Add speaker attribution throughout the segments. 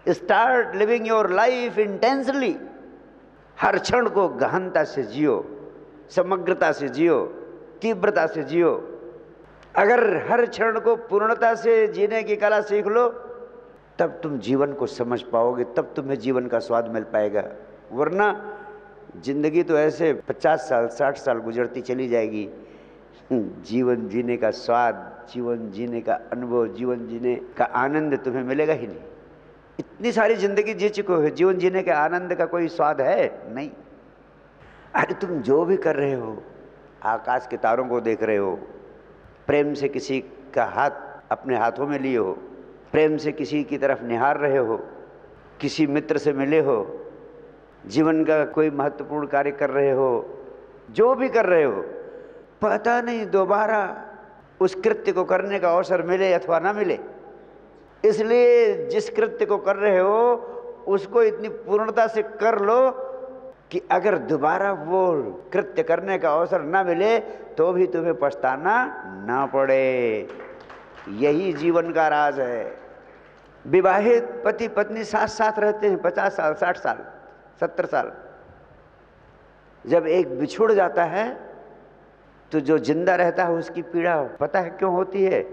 Speaker 1: Start living your life intensely. हर क्षण को गहनता से जियो, समग्रता से जियो, तीव्रता से जियो। अगर हर क्षण को पूर्णता से जीने की कला सीख लो, तब तुम जीवन को समझ पाओगे, तब तुम्हें जीवन का स्वाद मिल पाएगा। वरना जिंदगी तो ऐसे 50 साल 60 साल गुजरती चली जाएगी, जीवन जीने का स्वाद, जीवन जीने का अनुभव, जीवन जीने का आनंद तुम्हें मिलेगा ही नहीं। इतनी सारी जिंदगी जी चुके हो, जीवन जीने के आनंद का कोई स्वाद है नहीं। अरे तुम जो भी कर रहे हो, आकाश के तारों को देख रहे हो, प्रेम से किसी का हाथ अपने हाथों में लिए हो, प्रेम से किसी की तरफ निहार रहे हो, किसी मित्र से मिले हो, जीवन का कोई महत्वपूर्ण कार्य कर रहे हो, जो भी कर रहे हो, पता नहीं दोबारा उस कृत्य को करने का अवसर मिले अथवा ना मिले। इसलिए जिस कृत्य को कर रहे हो उसको इतनी पूर्णता से कर लो कि अगर दोबारा वो कृत्य करने का अवसर ना मिले तो भी तुम्हें पछताना ना पड़े। यही जीवन का राज है। विवाहित पति पत्नी साथ साथ रहते हैं 50 साल 60 साल 70 साल। जब एक बिछुड़ जाता है तो जो जिंदा रहता है उसकी पीड़ा पता है क्यों होती है?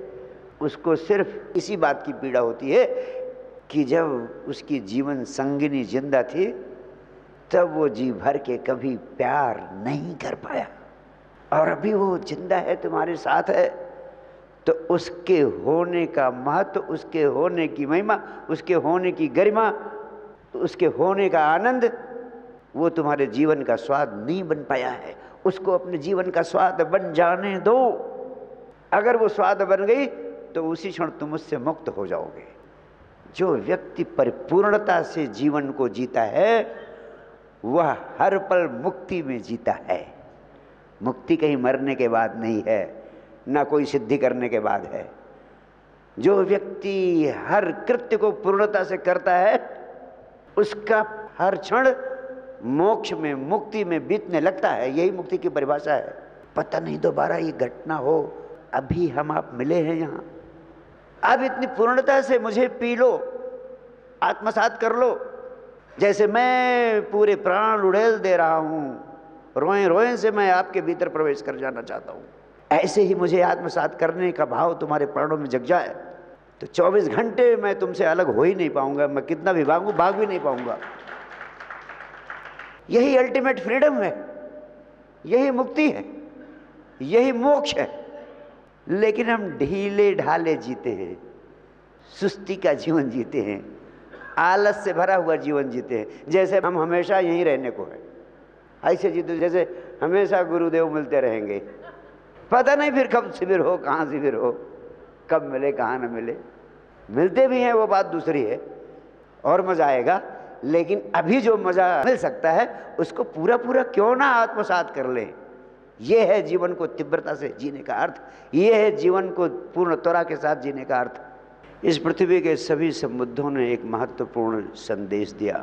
Speaker 1: उसको सिर्फ इसी बात की पीड़ा होती है कि जब उसकी जीवन संगिनी जिंदा थी तब वो जी भर के कभी प्यार नहीं कर पाया, और अभी वो जिंदा है, तुम्हारे साथ है, तो उसके होने का महत्व, उसके होने की महिमा, उसके होने की गरिमा, उसके होने का आनंद वो तुम्हारे जीवन का स्वाद नहीं बन पाया है। उसको अपने जीवन का स्वाद बन जाने दो। अगर वो स्वाद बन गई तो उसी क्षण तुम उससे मुक्त हो जाओगे। जो व्यक्ति परिपूर्णता से जीवन को जीता है वह हर पल मुक्ति में जीता है। मुक्ति कहीं मरने के बाद नहीं है, ना कोई सिद्धि करने के बाद है। जो व्यक्ति हर कृत्य को पूर्णता से करता है उसका हर क्षण मोक्ष में, मुक्ति में बीतने लगता है। यही मुक्ति की परिभाषा है। पता नहीं दोबारा ये घटना हो। अभी हम आप मिले हैं यहाँ, अब इतनी पूर्णता से मुझे पी लो, आत्मसात कर लो। जैसे मैं पूरे प्राण उड़ेल दे रहा हूँ, रोए रोए से मैं आपके भीतर प्रवेश कर जाना चाहता हूँ, ऐसे ही मुझे आत्मसात करने का भाव तुम्हारे प्राणों में जग जाए तो 24 घंटे मैं तुमसे अलग हो ही नहीं पाऊंगा। मैं कितना भी भागूं, भाग भी नहीं पाऊंगा। यही अल्टीमेट फ्रीडम है, यही मुक्ति है, यही मोक्ष है। लेकिन हम ढीले ढाले जीते हैं, सुस्ती का जीवन जीते हैं, आलस से भरा हुआ जीवन जीते हैं, जैसे हम हमेशा यहीं रहने को है। ऐसे जीते जैसे हमेशा गुरुदेव मिलते रहेंगे। पता नहीं फिर कब शिविर हो, कहाँ शिविर हो, कब मिले कहाँ न मिले। मिलते भी हैं वो बात दूसरी है और मजा आएगा। लेकिन अभी जो मजा मिल सकता है उसको पूरा पूरा क्यों ना आत्मसात कर ले। ये है जीवन को तीव्रता से जीने का अर्थ, ये है जीवन को पूर्ण त्वरा के साथ जीने का अर्थ। इस पृथ्वी के सभी संबुद्धों ने एक महत्वपूर्ण संदेश दिया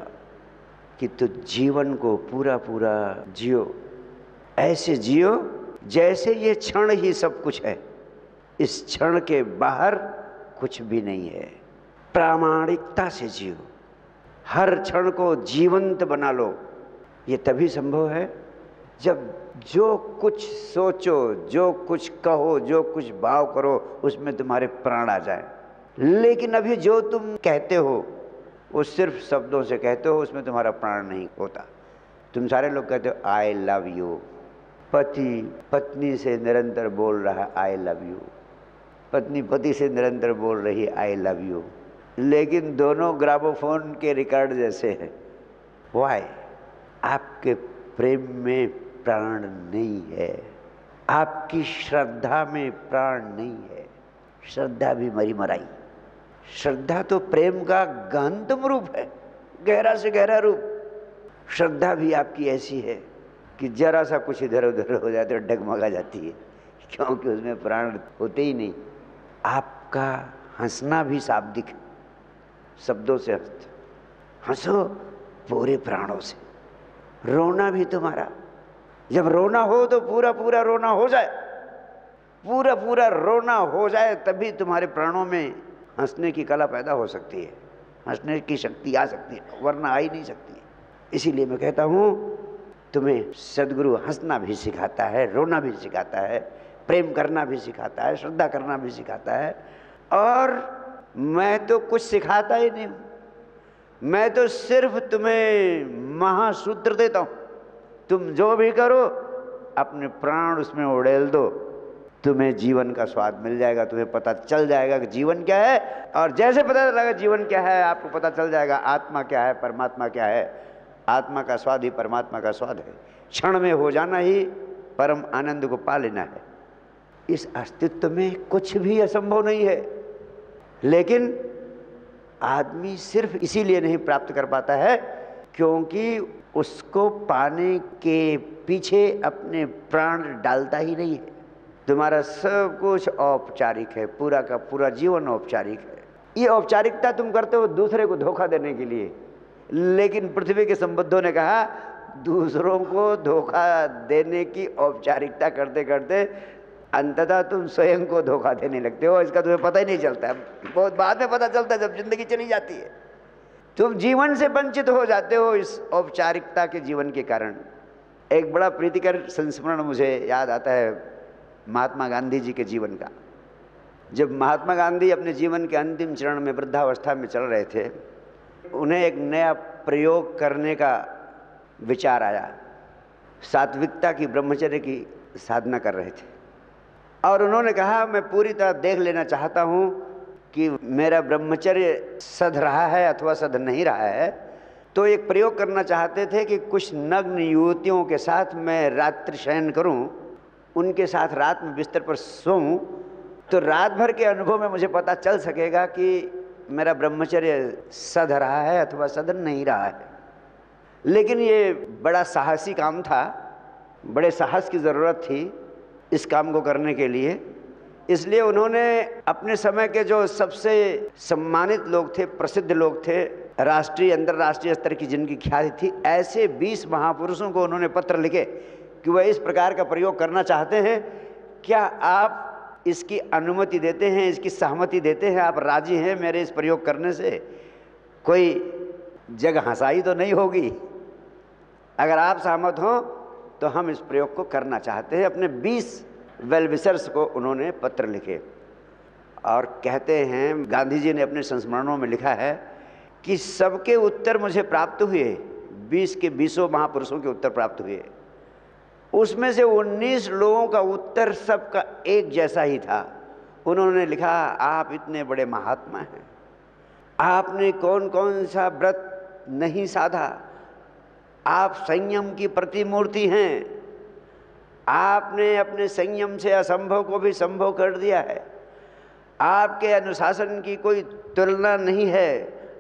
Speaker 1: कि तू जीवन को पूरा पूरा जियो, ऐसे जियो जैसे ये क्षण ही सब कुछ है, इस क्षण के बाहर कुछ भी नहीं है। प्रामाणिकता से जियो, हर क्षण को जीवंत बना लो। ये तभी संभव है जब जो कुछ सोचो, जो कुछ कहो, जो कुछ भाव करो उसमें तुम्हारे प्राण आ जाए। लेकिन अभी जो तुम कहते हो वो सिर्फ शब्दों से कहते हो, उसमें तुम्हारा प्राण नहीं होता। तुम सारे लोग कहते हो आई लव यू, पति पत्नी से निरंतर बोल रहा आई लव यू, पत्नी पति से निरंतर बोल रही आई लव यू, लेकिन दोनों ग्रामोफोन के रिकॉर्ड जैसे हैं। वाई? आपके प्रेम में प्राण नहीं है, आपकी श्रद्धा में प्राण नहीं है। श्रद्धा भी मरी मराई। श्रद्धा तो प्रेम का गहनतम रूप है, गहरा से गहरा रूप। श्रद्धा भी आपकी ऐसी है कि जरा सा कुछ इधर उधर हो जाए तो डगमगा जाती है, क्योंकि उसमें प्राण होते ही नहीं। आपका हंसना भी शाब्दिक है, शब्दों से हंसते, हंसो पूरे प्राणों से। रोना भी तुम्हारा, जब रोना हो तो पूरा पूरा रोना हो जाए, पूरा पूरा रोना हो जाए, तभी तुम्हारे प्राणों में हंसने की कला पैदा हो सकती है। हंसने की शक्ति आ सकती है, वरना आ ही नहीं सकती। इसीलिए मैं कहता हूँ तुम्हें सद्गुरु हंसना भी सिखाता है, रोना भी सिखाता है, प्रेम करना भी सिखाता है, श्रद्धा करना भी सिखाता है। और मैं तो कुछ सिखाता ही नहीं हूँ, मैं तो सिर्फ तुम्हें महासूत्र देता हूँ। तुम जो भी करो अपने प्राण उसमें उड़ेल दो, तुम्हें जीवन का स्वाद मिल जाएगा, तुम्हें पता चल जाएगा कि जीवन क्या है। और जैसे पता चलेगा जीवन क्या है, आपको पता चल जाएगा आत्मा क्या है, परमात्मा क्या है। आत्मा का स्वाद ही परमात्मा का स्वाद है। क्षण में हो जाना ही परम आनंद को पा लेना है। इस अस्तित्व में कुछ भी असंभव नहीं है। लेकिन आदमी सिर्फ इसीलिए नहीं प्राप्त कर पाता है क्योंकि उसको पाने के पीछे अपने प्राण डालता ही नहीं है। तुम्हारा सब कुछ औपचारिक है, पूरा का पूरा जीवन औपचारिक है। ये औपचारिकता तुम करते हो दूसरे को धोखा देने के लिए। लेकिन पृथ्वी के संबद्धों ने कहा दूसरों को धोखा देने की औपचारिकता करते करते अंततः तुम स्वयं को धोखा देने लगते हो। इसका तुम्हें पता ही नहीं चलता है, बहुत बाद में पता चलता है जब जिंदगी चली जाती है। तुम जीवन से वंचित हो जाते हो इस औपचारिकता के जीवन के कारण। एक बड़ा प्रीतिकर संस्मरण मुझे याद आता है महात्मा गांधी जी के जीवन का। जब महात्मा गांधी अपने जीवन के अंतिम चरण में वृद्धावस्था में चल रहे थे, उन्हें एक नया प्रयोग करने का विचार आया। सात्विकता की, ब्रह्मचर्य की साधना कर रहे थे और उन्होंने कहा मैं पूरी तरह देख लेना चाहता हूँ कि मेरा ब्रह्मचर्य सध रहा है अथवा सध नहीं रहा है। तो एक प्रयोग करना चाहते थे कि कुछ नग्न युवतियों के साथ मैं रात्रि शयन करूं, उनके साथ रात में बिस्तर पर सोऊं, तो रात भर के अनुभव में मुझे पता चल सकेगा कि मेरा ब्रह्मचर्य सध रहा है अथवा सध नहीं रहा है। लेकिन ये बड़ा साहसी काम था, बड़े साहस की ज़रूरत थी इस काम को करने के लिए। इसलिए उन्होंने अपने समय के जो सबसे सम्मानित लोग थे, प्रसिद्ध लोग थे, राष्ट्रीय अंतर्राष्ट्रीय स्तर की जिनकी ख्याति थी, ऐसे 20 महापुरुषों को उन्होंने पत्र लिखे कि वह इस प्रकार का प्रयोग करना चाहते हैं, क्या आप इसकी अनुमति देते हैं, इसकी सहमति देते हैं, आप राजी हैं मेरे इस प्रयोग करने से? कोई जग हंसाई तो नहीं होगी? अगर आप सहमत हो तो हम इस प्रयोग को करना चाहते हैं। अपने 20 वेलविशर्स को उन्होंने पत्र लिखे और कहते हैं, गांधी जी ने अपने संस्मरणों में लिखा है कि सबके उत्तर मुझे प्राप्त हुए, 20 के 20 महापुरुषों के उत्तर प्राप्त हुए। उसमें से 19 लोगों का उत्तर सबका एक जैसा ही था। उन्होंने लिखा, आप इतने बड़े महात्मा हैं, आपने कौन कौन सा व्रत नहीं साधा, आप संयम की प्रतिमूर्ति हैं, आपने अपने संयम से असंभव को भी संभव कर दिया है, आपके अनुशासन की कोई तुलना नहीं है,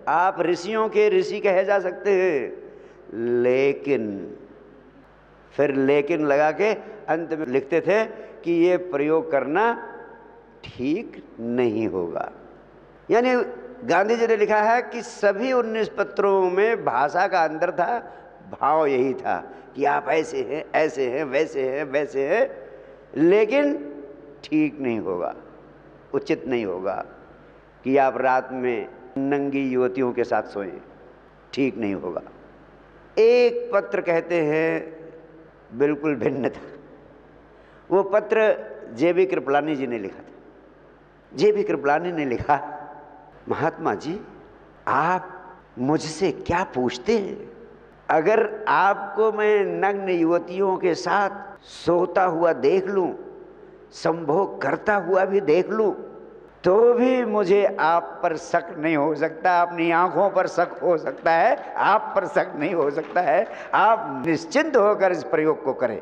Speaker 1: आप ऋषियों के ऋषि कहे जा सकते हैं। लेकिन फिर लेकिन लगा के अंत में लिखते थे कि ये प्रयोग करना ठीक नहीं होगा। यानी गांधी जी ने लिखा है कि सभी 19 पत्रों में भाषा का अंतर था, भाव यही था कि आप ऐसे हैं, ऐसे हैं, वैसे हैं, वैसे हैं, लेकिन ठीक नहीं होगा, उचित नहीं होगा कि आप रात में नंगी युवतियों के साथ सोएं, ठीक नहीं होगा। एक पत्र कहते हैं बिल्कुल भिन्न था। वो पत्र जे.बी. कृपलानी जी ने लिखा था। जे.बी. कृपलानी ने लिखा, महात्मा जी आप मुझसे क्या पूछते हैं? अगर आपको मैं नग्न युवतियों के साथ सोता हुआ देख लूं, संभोग करता हुआ भी देख लूं, तो भी मुझे आप पर शक नहीं हो सकता। अपनी आंखों पर शक हो सकता है, आप पर शक नहीं हो सकता है। आप निश्चिंत होकर इस प्रयोग को करें।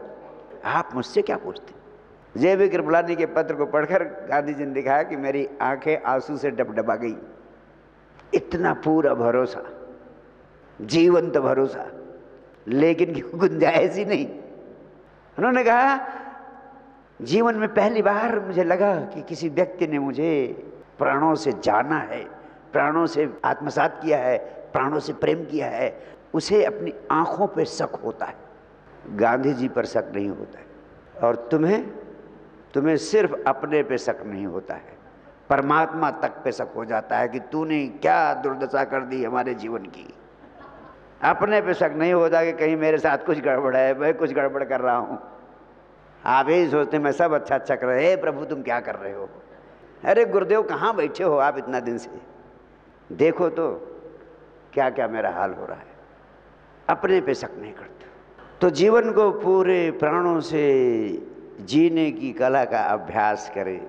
Speaker 1: आप मुझसे क्या पूछते? जे.बी. कृपलानी के पत्र को पढ़कर गांधी जी ने दिखाया कि मेरी आंखें आंसू से डबडबा गई। इतना पूरा भरोसा, जीवंत भरोसा, लेकिन गुंजाइश ही नहीं। उन्होंने कहा, जीवन में पहली बार मुझे लगा कि किसी व्यक्ति ने मुझे प्राणों से जाना है, प्राणों से आत्मसात किया है, प्राणों से प्रेम किया है, उसे अपनी आंखों पे शक होता है, गांधी जी पर शक नहीं होता है। और तुम्हें सिर्फ अपने पे शक नहीं होता है, परमात्मा तक पे शक हो जाता है कि तूने क्या दुर्दशा कर दी हमारे जीवन की। अपने पे शक नहीं होता कि कहीं मेरे साथ कुछ गड़बड़ है, मैं कुछ गड़बड़ कर रहा हूँ। आप यही सोचते मैं सब अच्छा अच्छा कर रहे, हे प्रभु तुम क्या कर रहे हो? अरे गुरुदेव कहाँ बैठे हो आप इतना दिन से, देखो तो क्या क्या मेरा हाल हो रहा है। अपने पे शक नहीं करते। तो जीवन को पूरे प्राणों से जीने की कला का अभ्यास करें।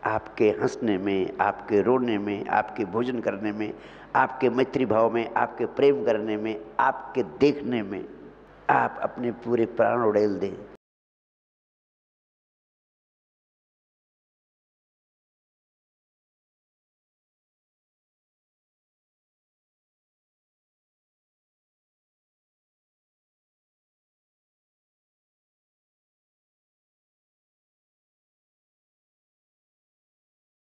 Speaker 1: आपके हंसने में, आपके रोने में, आपके भोजन करने में, आपके मैत्री भाव में, आपके प्रेम करने में, आपके देखने में आप अपने पूरे प्राण उड़ेल दें।